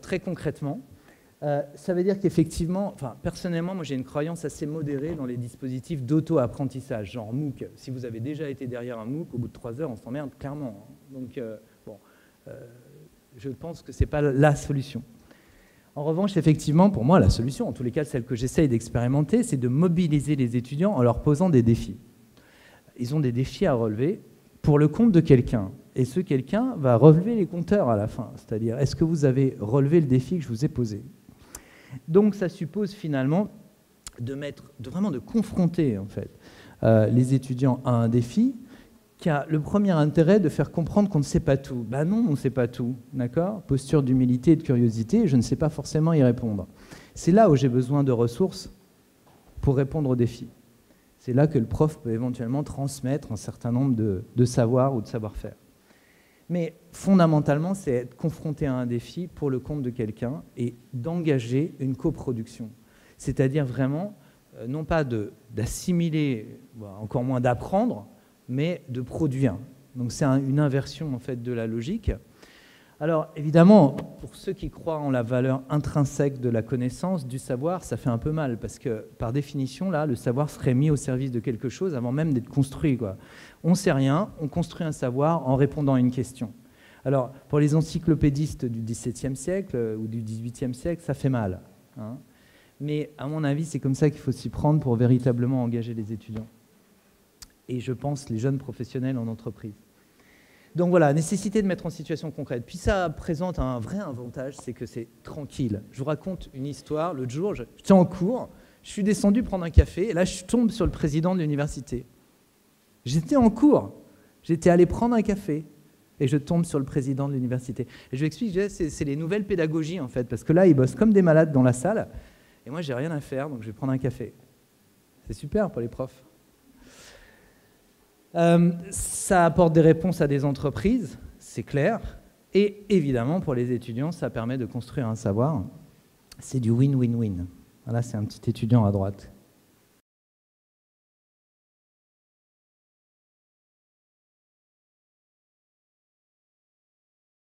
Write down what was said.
très concrètement, ça veut dire qu'effectivement, enfin, personnellement, moi j'ai une croyance assez modérée dans les dispositifs d'auto-apprentissage, genre MOOC. Si vous avez déjà été derrière un MOOC, au bout de 3 heures, on s'emmerde clairement. Donc, je pense que ce n'est pas la solution. En revanche, effectivement, pour moi, la solution, en tous les cas celle que j'essaye d'expérimenter, c'est de mobiliser les étudiants en leur posant des défis. Ils ont des défis à relever pour le compte de quelqu'un. Et ce quelqu'un va relever les compteurs à la fin. C'est-à-dire, est-ce que vous avez relevé le défi que je vous ai posé? Donc, ça suppose finalement vraiment de confronter en fait, les étudiants à un défi qui a le premier intérêt de faire comprendre qu'on ne sait pas tout. Ben non, on ne sait pas tout, d'accord? Posture d'humilité et de curiosité, je ne sais pas forcément y répondre. C'est là où j'ai besoin de ressources pour répondre aux défis. C'est là que le prof peut éventuellement transmettre un certain nombre de savoirs ou de savoir-faire. Mais fondamentalement, c'est être confronté à un défi pour le compte de quelqu'un et d'engager une coproduction. C'est-à-dire vraiment, non pas d'assimiler, encore moins d'apprendre, mais de produire. Donc c'est une inversion en fait de la logique. Alors évidemment, pour ceux qui croient en la valeur intrinsèque de la connaissance, du savoir, ça fait un peu mal parce que par définition, là, le savoir serait mis au service de quelque chose avant même d'être construit, quoi. On ne sait rien, on construit un savoir en répondant à une question. Alors pour les encyclopédistes du XVIIe siècle ou du XVIIIe siècle, ça fait mal, hein. Mais à mon avis, c'est comme ça qu'il faut s'y prendre pour véritablement engager les étudiants. Et je pense les jeunes professionnels en entreprise. Donc voilà, nécessité de mettre en situation concrète. Puis ça présente un vrai avantage, c'est que c'est tranquille. Je vous raconte une histoire. L'autre jour, j'étais en cours, je suis descendu prendre un café, et là, je tombe sur le président de l'université. J'étais en cours, j'étais allé prendre un café, et je tombe sur le président de l'université. Et je lui explique, c'est les nouvelles pédagogies, en fait, parce que là, ils bossent comme des malades dans la salle, et moi, j'ai rien à faire, donc je vais prendre un café. C'est super pour les profs. Ça apporte des réponses à des entreprises, c'est clair, et évidemment pour les étudiants, ça permet de construire un savoir. C'est du win-win-win. Voilà, c'est un petit étudiant à droite